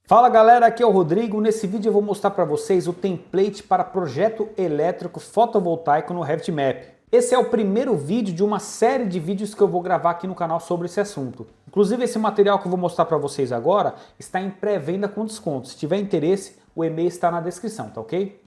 Fala galera, aqui é o Rodrigo. Nesse vídeo eu vou mostrar para vocês o template para projeto elétrico fotovoltaico no RevitMap. Esse é o primeiro vídeo de uma série de vídeos que eu vou gravar aqui no canal sobre esse assunto. Inclusive esse material que eu vou mostrar para vocês agora está em pré-venda com desconto. Se tiver interesse, o e-mail está na descrição, tá ok?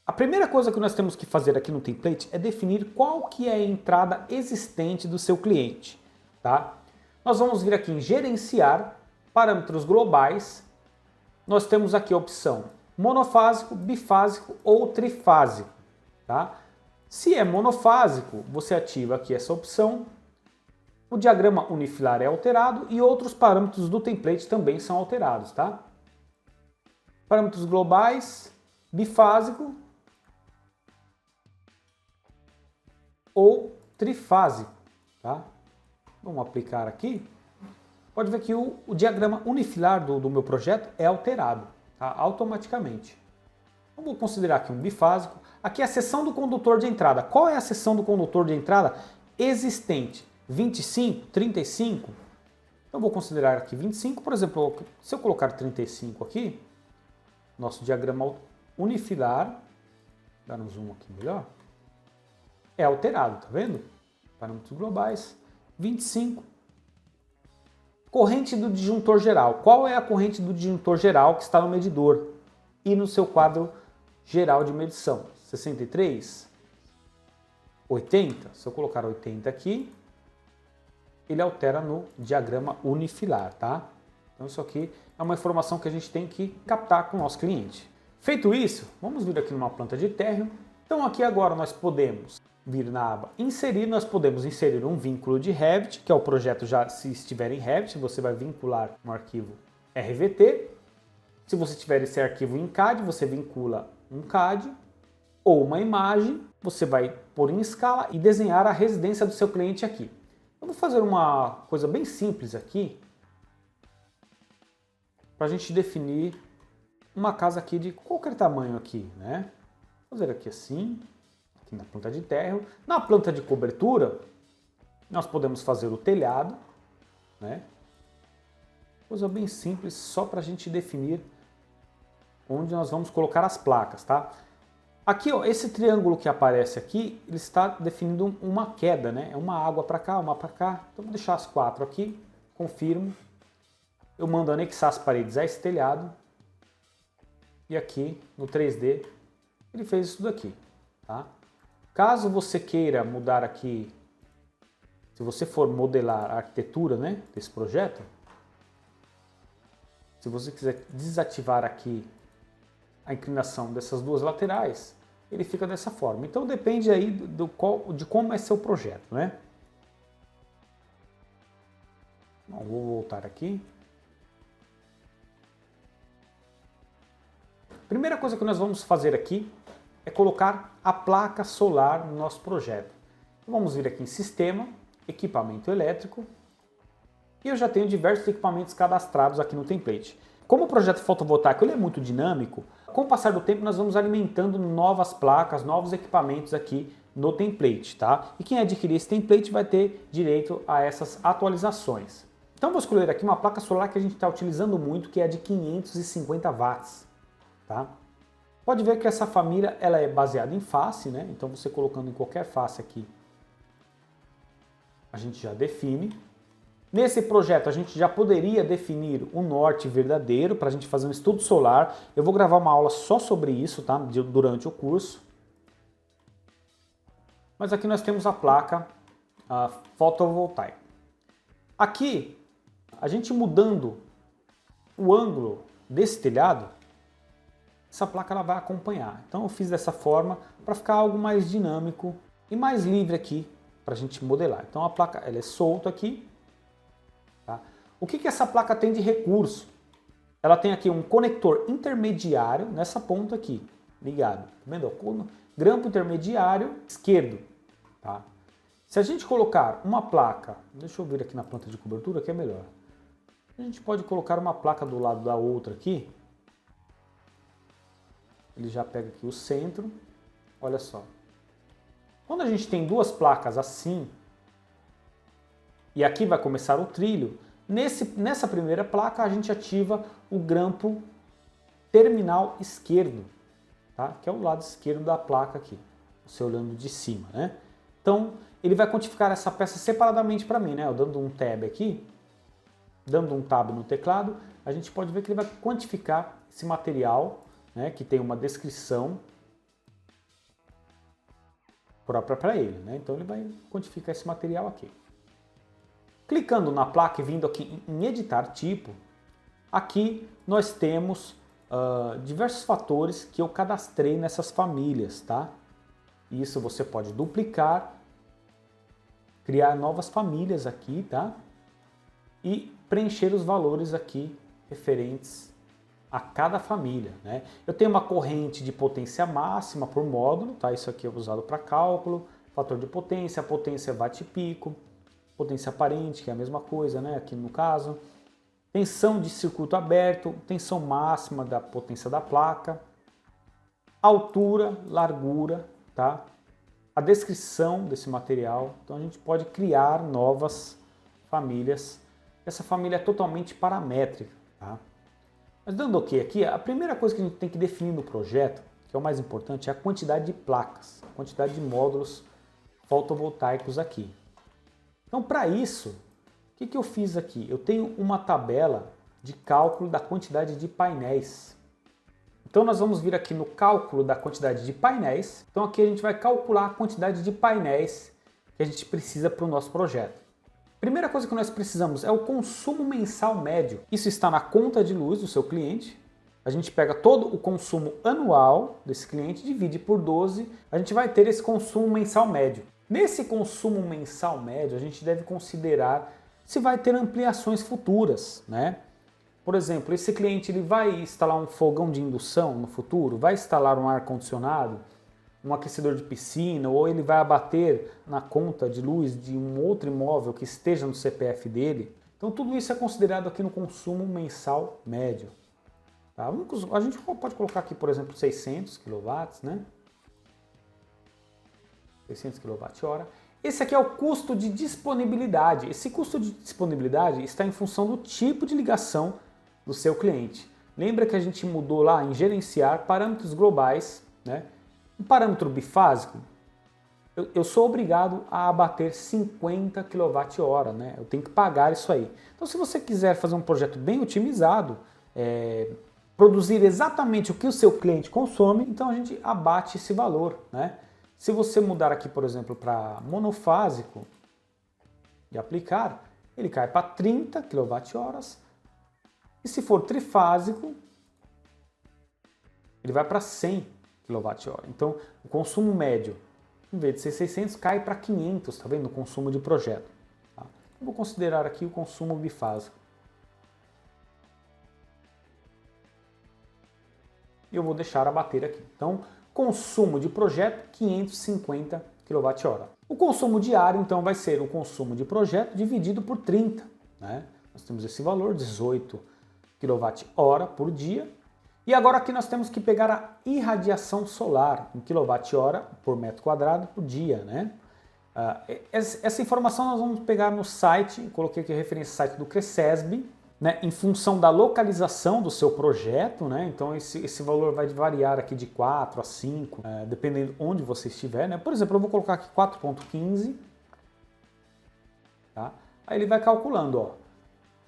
A primeira coisa que nós temos que fazer aqui no template é definir qual que é a entrada existente do seu cliente, tá? Nós vamos vir aqui em gerenciar, parâmetros globais. Nós temos aqui a opção monofásico, bifásico ou trifásico, tá? Se é monofásico, você ativa aqui essa opção, o diagrama unifilar é alterado e outros parâmetros do template também são alterados, tá? Parâmetros globais, bifásico ou trifásico, tá? Vamos aplicar aqui. Pode ver que o diagrama unifilar do meu projeto é alterado, tá? Automaticamente. Vamos considerar aqui um bifásico. Aqui é a seção do condutor de entrada. Qual é a seção do condutor de entrada existente? 25, 35? Então vou considerar aqui 25. Por exemplo, se eu colocar 35 aqui, nosso diagrama unifilar, dar um zoom aqui melhor, é alterado, tá vendo? Parâmetros globais, 25. Corrente do disjuntor geral. Qual é a corrente do disjuntor geral que está no medidor e no seu quadro geral de medição? 63? 80? Se eu colocar 80 aqui, ele altera no diagrama unifilar, tá? Então isso aqui é uma informação que a gente tem que captar com o nosso cliente. Feito isso, vamos vir aqui numa planta de térreo. Então aqui agora nós podemos vir na aba inserir, nós podemos inserir um vínculo de Revit, que é o projeto já se estiver em Revit, você vai vincular um arquivo RVT. Se você tiver esse arquivo em CAD, você vincula um CAD ou uma imagem, você vai pôr em escala e desenhar a residência do seu cliente aqui. Eu vou fazer uma coisa bem simples aqui, para a gente definir uma casa aqui de qualquer tamanho aqui, né? Vou fazer aqui assim. Aqui na planta de térreo. Na planta de cobertura, nós podemos fazer o telhado, né? Coisa bem simples, só para a gente definir onde nós vamos colocar as placas, tá? Aqui, ó, esse triângulo que aparece aqui, ele está definindo uma queda, né? É uma água para cá, uma para cá. Então, vou deixar as quatro aqui, confirmo. Eu mando anexar as paredes a esse telhado. E aqui, no 3D, ele fez isso daqui, tá? Caso você queira mudar aqui, se você for modelar a arquitetura, né, desse projeto, se você quiser desativar aqui a inclinação dessas duas laterais, ele fica dessa forma. Então depende aí de como é seu projeto, né? Bom, vou voltar aqui. Primeira coisa que nós vamos fazer aqui é colocar a placa solar no nosso projeto. Então, vamos vir aqui em Sistema, Equipamento Elétrico, e eu já tenho diversos equipamentos cadastrados aqui no template. Como o projeto fotovoltaico ele é muito dinâmico, com o passar do tempo nós vamos alimentando novas placas, novos equipamentos aqui no template, tá? E quem adquirir esse template vai ter direito a essas atualizações. Então vou escolher aqui uma placa solar que a gente está utilizando muito, que é a de 550 watts, tá? Pode ver que essa família ela é baseada em face, né? Então você colocando em qualquer face aqui, a gente já define. Nesse projeto a gente já poderia definir o norte verdadeiro para a gente fazer um estudo solar. Eu vou gravar uma aula só sobre isso, tá? Durante o curso. Mas aqui nós temos a placa fotovoltaica. Aqui, a gente mudando o ângulo desse telhado, essa placa ela vai acompanhar. Então eu fiz dessa forma para ficar algo mais dinâmico e mais livre aqui para a gente modelar. Então a placa ela é solta aqui. Tá? O que essa placa tem de recurso? Ela tem aqui um conector intermediário nessa ponta aqui, ligado. Tá vendo? Grampo intermediário esquerdo. Tá? Se a gente colocar uma placa, deixa eu vir aqui na planta de cobertura que é melhor. A gente pode colocar uma placa do lado da outra aqui. Ele já pega aqui o centro, olha só. Quando a gente tem duas placas assim, e aqui vai começar o trilho, Nessa primeira placa a gente ativa o grampo terminal esquerdo, tá? Que é o lado esquerdo da placa aqui, você olhando de cima, né? Então ele vai quantificar essa peça separadamente para mim, né? Eu dando um tab aqui, dando um tab no teclado, a gente pode ver que ele vai quantificar esse material, né? Que tem uma descrição própria para ele, né? Então ele vai quantificar esse material aqui. Clicando na placa e vindo aqui em editar tipo, aqui nós temos diversos fatores que eu cadastrei nessas famílias, tá? Isso você pode duplicar, criar novas famílias aqui, tá? E preencher os valores aqui referentes a cada família, né? Eu tenho uma corrente de potência máxima por módulo, tá? Isso aqui é usado para cálculo, fator de potência, potência watt-pico, potência aparente, que é a mesma coisa, né? Aqui no caso. Tensão de circuito aberto, tensão máxima da potência da placa, altura, largura, tá? A descrição desse material. Então a gente pode criar novas famílias. Essa família é totalmente paramétrica, tá? Mas dando OK aqui, a primeira coisa que a gente tem que definir no projeto, que é o mais importante, é a quantidade de placas, a quantidade de módulos fotovoltaicos aqui. Então para isso, o que eu fiz aqui? Eu tenho uma tabela de cálculo da quantidade de painéis. Então nós vamos vir aqui no cálculo da quantidade de painéis. Então aqui a gente vai calcular a quantidade de painéis que a gente precisa para o nosso projeto. Primeira coisa que nós precisamos é o consumo mensal médio. Isso está na conta de luz do seu cliente. A gente pega todo o consumo anual desse cliente, divide por 12, a gente vai ter esse consumo mensal médio. Nesse consumo mensal médio, a gente deve considerar se vai ter ampliações futuras, né? Por exemplo, esse cliente ele vai instalar um fogão de indução no futuro, vai instalar um ar-condicionado, um aquecedor de piscina, ou ele vai abater na conta de luz de um outro imóvel que esteja no CPF dele. Então tudo isso é considerado aqui no consumo mensal médio. Tá? A gente pode colocar aqui, por exemplo, 600 kW, né? 600 kWh. Esse aqui é o custo de disponibilidade. Esse custo de disponibilidade está em função do tipo de ligação do seu cliente. Lembra que a gente mudou lá em gerenciar parâmetros globais, né? Um parâmetro bifásico, eu sou obrigado a abater 50 kWh, né? Eu tenho que pagar isso aí. Então se você quiser fazer um projeto bem otimizado, produzir exatamente o que o seu cliente consome, então a gente abate esse valor, né? Se você mudar aqui, por exemplo, para monofásico e aplicar, ele cai para 30 kWh. E se for trifásico, ele vai para 100 kWh. Então, o consumo médio, em vez de ser 600, cai para 500, tá vendo? O consumo de projeto. Tá? Eu vou considerar aqui o consumo bifásico. E eu vou deixar abater aqui. Então, consumo de projeto, 550 kWh. O consumo diário, então, vai ser o consumo de projeto dividido por 30. Né? Nós temos esse valor, 18 kWh por dia. E agora aqui nós temos que pegar a irradiação solar, em kWh por metro quadrado por dia. Né? Essa informação nós vamos pegar no site, coloquei aqui a referência ao site do Cresesb, né, em função da localização do seu projeto, né, então esse valor vai variar aqui de 4 a 5, dependendo de onde você estiver. Né. Por exemplo, eu vou colocar aqui 4.15, tá? Aí ele vai calculando, ó,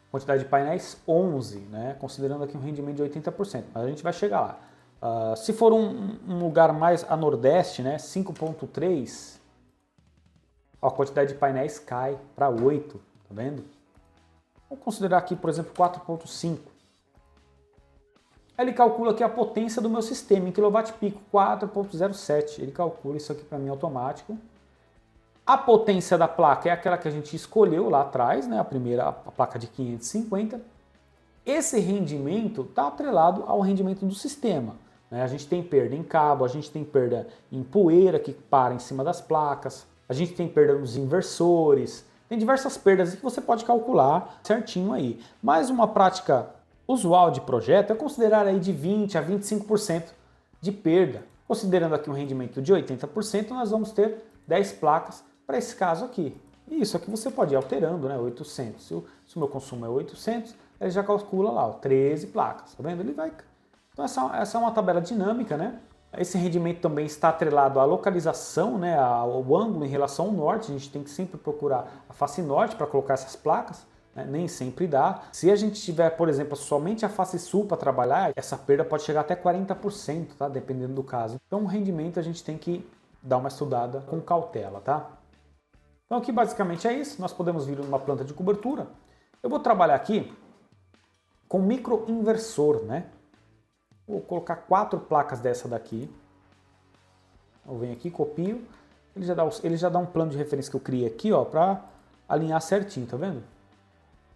quantidade de painéis 11, né, considerando aqui um rendimento de 80%, mas a gente vai chegar lá. Se for um lugar mais a nordeste, né, 5.3, a quantidade de painéis cai para 8, tá vendo? Vamos considerar aqui, por exemplo, 4.5. Aí ele calcula aqui a potência do meu sistema em kWp, 4.07. Ele calcula isso aqui para mim automático. A potência da placa é aquela que a gente escolheu lá atrás, né? A placa de 550. Esse rendimento está atrelado ao rendimento do sistema. Né? A gente tem perda em cabo, a gente tem perda em poeira que para em cima das placas, a gente tem perda nos inversores. Tem diversas perdas que você pode calcular certinho aí. Mas uma prática usual de projeto é considerar aí de 20 a 25% de perda. Considerando aqui um rendimento de 80%, nós vamos ter 10 placas para esse caso aqui. E isso aqui você pode ir alterando, né? 800. Se o meu consumo é 800, ele já calcula lá, ó, 13 placas, tá vendo? Ele vai... Então essa é uma tabela dinâmica, né? Esse rendimento também está atrelado à localização, né? Ao ângulo em relação ao norte. A gente tem que sempre procurar a face norte para colocar essas placas. Nem sempre dá. Se a gente tiver, por exemplo, somente a face sul para trabalhar, essa perda pode chegar até 40%, tá? Dependendo do caso. Então o rendimento a gente tem que dar uma estudada com cautela, tá? Então aqui basicamente é isso. Nós podemos vir numa planta de cobertura. Eu vou trabalhar aqui com microinversor, né? Vou colocar 4 placas dessa daqui. Eu venho aqui, copio. Ele já dá um plano de referência que eu criei aqui, ó, para alinhar certinho, tá vendo?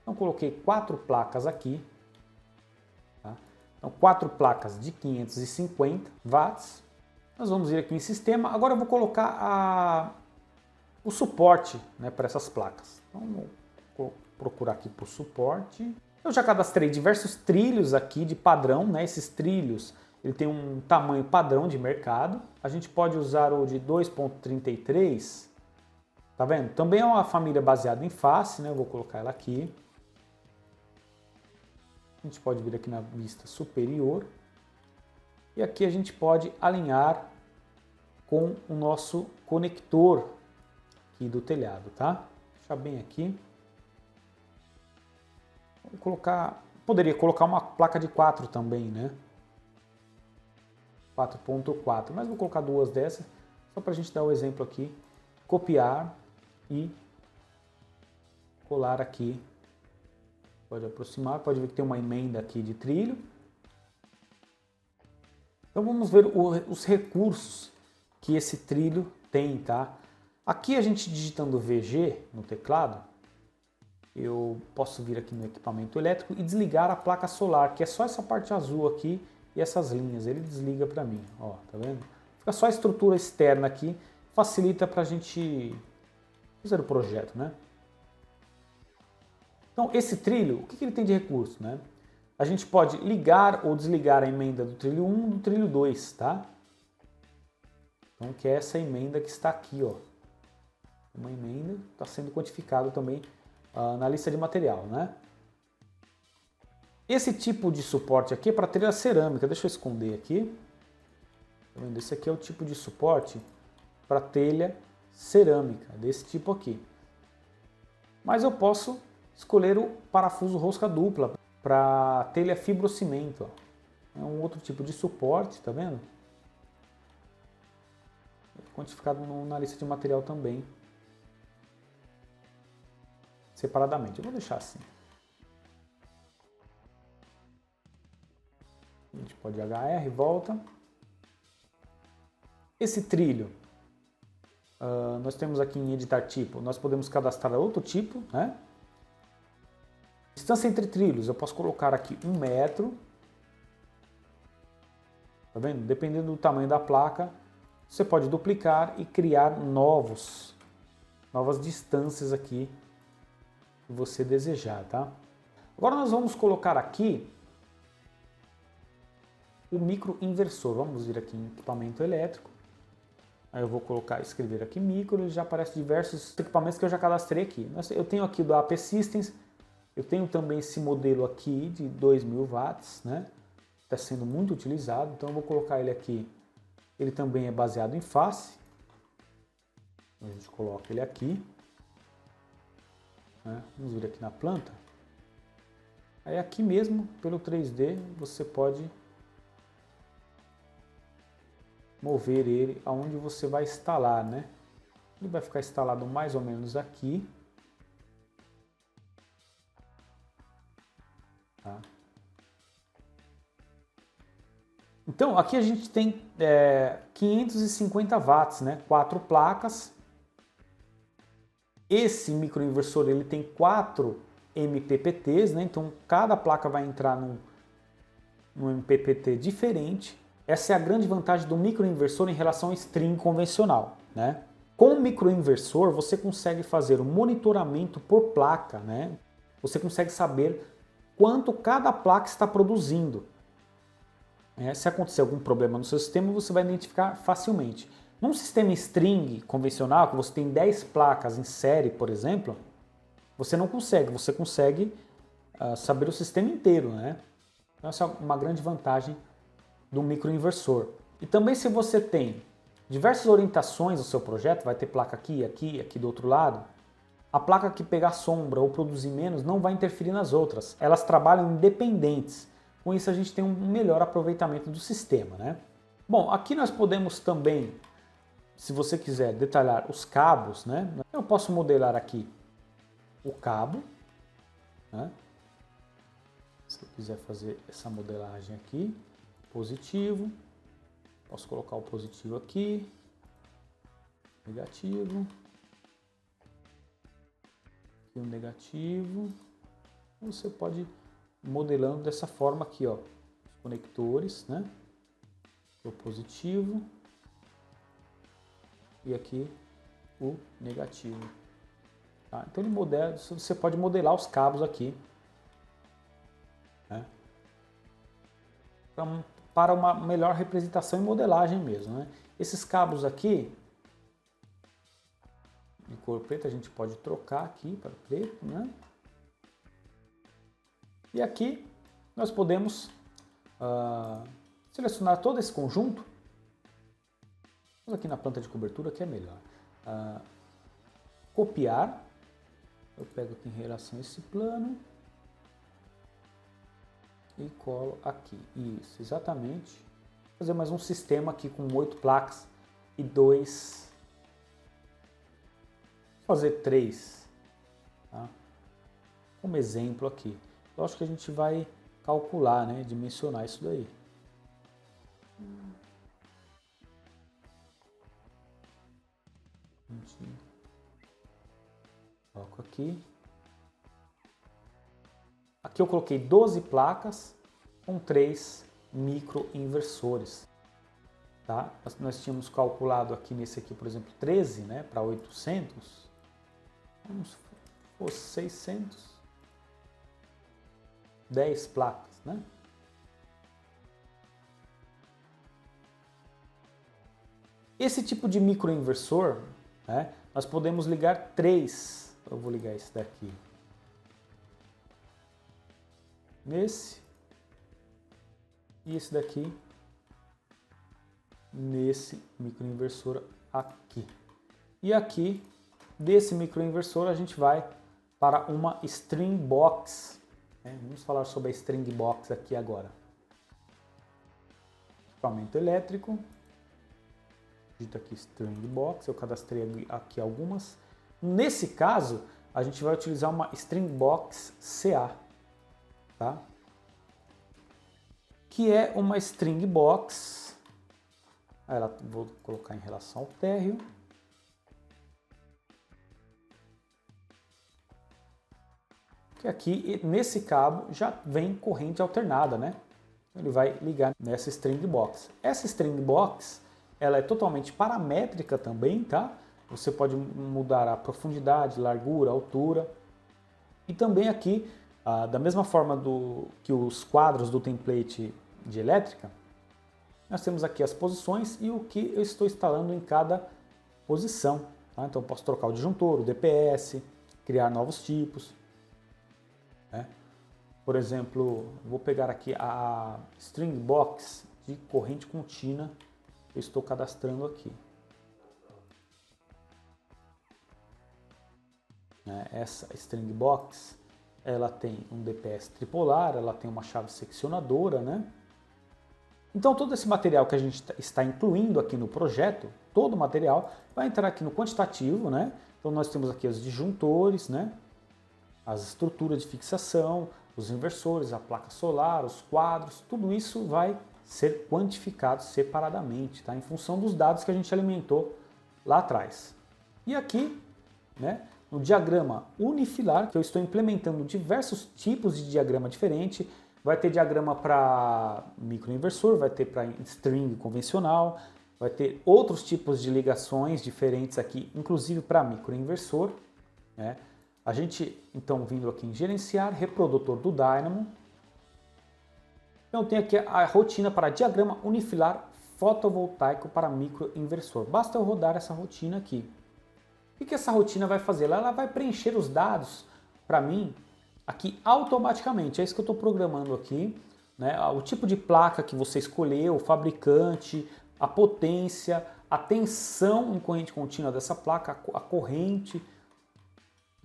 Então coloquei 4 placas aqui, tá? Então 4 placas de 550 watts. Nós vamos vir aqui em sistema. Agora eu vou colocar o suporte, né, para essas placas. Então vou procurar aqui por suporte. Eu já cadastrei diversos trilhos aqui de padrão, né? Esses trilhos, ele tem um tamanho padrão de mercado. A gente pode usar o de 2.33, tá vendo? Também é uma família baseada em face, né? Eu vou colocar ela aqui. A gente pode vir aqui na vista superior. E aqui a gente pode alinhar com o nosso conector aqui do telhado, tá? Vou deixar bem aqui. Vou colocar, poderia colocar uma placa de 4 também, né? 4.4, mas vou colocar 2 dessas, só para a gente dar o exemplo aqui. Copiar e colar aqui. Pode aproximar, pode ver que tem uma emenda aqui de trilho. Então vamos ver os recursos que esse trilho tem, tá? Aqui a gente digitando VG no teclado, eu posso vir aqui no equipamento elétrico e desligar a placa solar, que é só essa parte azul aqui e essas linhas. Ele desliga para mim, ó, tá vendo? Fica só a estrutura externa aqui, facilita para a gente fazer o projeto, né? Então esse trilho, o que ele tem de recurso, né? A gente pode ligar ou desligar a emenda do trilho 1 do trilho 2, tá? Então que é essa emenda que está aqui, ó. Uma emenda está sendo quantificado também na lista de material, né? Esse tipo de suporte aqui é para trilha cerâmica. Deixa eu esconder aqui. Tá vendo? Esse aqui é o tipo de suporte para telha cerâmica, desse tipo aqui. Mas eu posso escolher o parafuso rosca dupla para telha fibrocimento. Ó. É um outro tipo de suporte, tá vendo? Quantificado na lista de material também. Separadamente. Eu vou deixar assim. A gente pode HR, volta. Esse trilho, nós temos aqui em editar tipo, nós podemos cadastrar outro tipo, né? Distância entre trilhos, eu posso colocar aqui 1 metro. Tá vendo? Dependendo do tamanho da placa, você pode duplicar e criar novas distâncias aqui que você desejar, tá? Agora nós vamos colocar aqui o microinversor. Vamos vir aqui em equipamento elétrico. Aí eu vou escrever aqui micro, e já aparece diversos equipamentos que eu já cadastrei aqui. Eu tenho aqui do AP Systems, eu tenho também esse modelo aqui de 2000 watts, né? Está sendo muito utilizado, então eu vou colocar ele aqui. Ele também é baseado em face. A gente coloca ele aqui. Né? Vamos vir aqui na planta. Aí aqui mesmo, pelo 3D, você pode mover ele aonde você vai instalar, né? Ele vai ficar instalado mais ou menos aqui. Tá? Então, aqui a gente tem 550 watts, né? 4 placas. Esse microinversor ele tem 4 MPPTs, né? Então, cada placa vai entrar num MPPT diferente. Essa é a grande vantagem do microinversor em relação ao string convencional, né? Com o microinversor, você consegue fazer o monitoramento por placa, né? Você consegue saber quanto cada placa está produzindo. Se acontecer algum problema no seu sistema, você vai identificar facilmente. Num sistema string convencional, que você tem 10 placas em série, por exemplo, você não consegue, você consegue saber o sistema inteiro, né? Então essa é uma grande vantagem do microinversor. E também se você tem diversas orientações no seu projeto, vai ter placa aqui, aqui, aqui do outro lado, a placa que pegar sombra ou produzir menos não vai interferir nas outras. Elas trabalham independentes. Com isso a gente tem um melhor aproveitamento do sistema, né? Bom, aqui nós podemos também, se você quiser detalhar os cabos, né? Eu posso modelar aqui o cabo, né? Se eu quiser fazer essa modelagem aqui, positivo, posso colocar o positivo aqui, negativo, aqui um negativo. Você pode ir modelando dessa forma aqui, ó, os conectores, né? O positivo e aqui o negativo. Tá? Então ele modela, você pode modelar os cabos aqui, né? Então, para uma melhor representação e modelagem mesmo, né? Esses cabos aqui de cor preta a gente pode trocar aqui para preto, né? E aqui nós podemos selecionar todo esse conjunto. Vamos aqui na planta de cobertura que é melhor. Copiar. Eu pego aqui em relação a esse plano e colo aqui. Isso, exatamente. Vou fazer mais um sistema aqui com 8 placas e 2. Vou fazer 3. Tá? Como exemplo aqui. Lógico que a gente vai calcular, né, dimensionar isso daí. A gente coloco aqui. Aqui eu coloquei 12 placas com 3 microinversores. Tá? Nós tínhamos calculado aqui nesse aqui, por exemplo, 13, né, para 800. Vamos por 600. 10 placas, né? Esse tipo de microinversor, né, nós podemos ligar 3. Eu vou ligar esse daqui nesse e esse daqui nesse microinversor aqui. E aqui desse microinversor a gente vai para uma string box. Vamos falar sobre a string box aqui agora. Equipamento elétrico. Digita aqui string box. Eu cadastrei aqui algumas. Nesse caso, a gente vai utilizar uma string box CA, tá? Que é uma string box. Ela vou colocar em relação ao térreo. Que aqui, nesse cabo, já vem corrente alternada, né? Ele vai ligar nessa string box. Essa string box, ela é totalmente paramétrica também, tá? Você pode mudar a profundidade, largura, altura. E também aqui, da mesma forma que os quadros do template de elétrica, nós temos aqui as posições e o que eu estou instalando em cada posição. Tá? Então eu posso trocar o disjuntor, o DPS, criar novos tipos. Por exemplo, vou pegar aqui a string box de corrente contínua que eu estou cadastrando aqui. Essa string box, ela tem um DPS tripolar, ela tem uma chave seccionadora, né? Então todo esse material que a gente está incluindo aqui no projeto, todo o material vai entrar aqui no quantitativo, né? Então nós temos aqui os disjuntores, né? As estruturas de fixação, os inversores, a placa solar, os quadros, tudo isso vai ser quantificado separadamente, tá? Em função dos dados que a gente alimentou lá atrás. E aqui, né, no diagrama unifilar, que eu estou implementando diversos tipos de diagrama diferente, vai ter diagrama para microinversor, vai ter para string convencional, vai ter outros tipos de ligações diferentes aqui, inclusive para microinversor, né? A gente, então, vindo aqui em gerenciar, reprodutor do Dynamo. Então, tem aqui a rotina para diagrama unifilar fotovoltaico para microinversor. Basta eu rodar essa rotina aqui. O que essa rotina vai fazer? Ela vai preencher os dados para mim aqui automaticamente. É isso que eu estou programando aqui, né? O tipo de placa que você escolheu, o fabricante, a potência, a tensão em corrente contínua dessa placa, a corrente.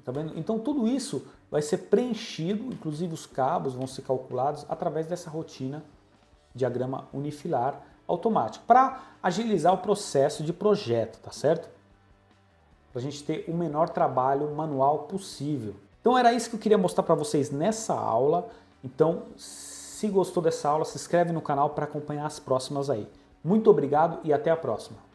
Tá vendo? Então tudo isso vai ser preenchido, inclusive os cabos vão ser calculados através dessa rotina diagrama unifilar automático, para agilizar o processo de projeto, tá certo? Para a gente ter o menor trabalho manual possível. Então era isso que eu queria mostrar para vocês nessa aula. Então, se gostou dessa aula, se inscreve no canal para acompanhar as próximas aí. Muito obrigado e até a próxima.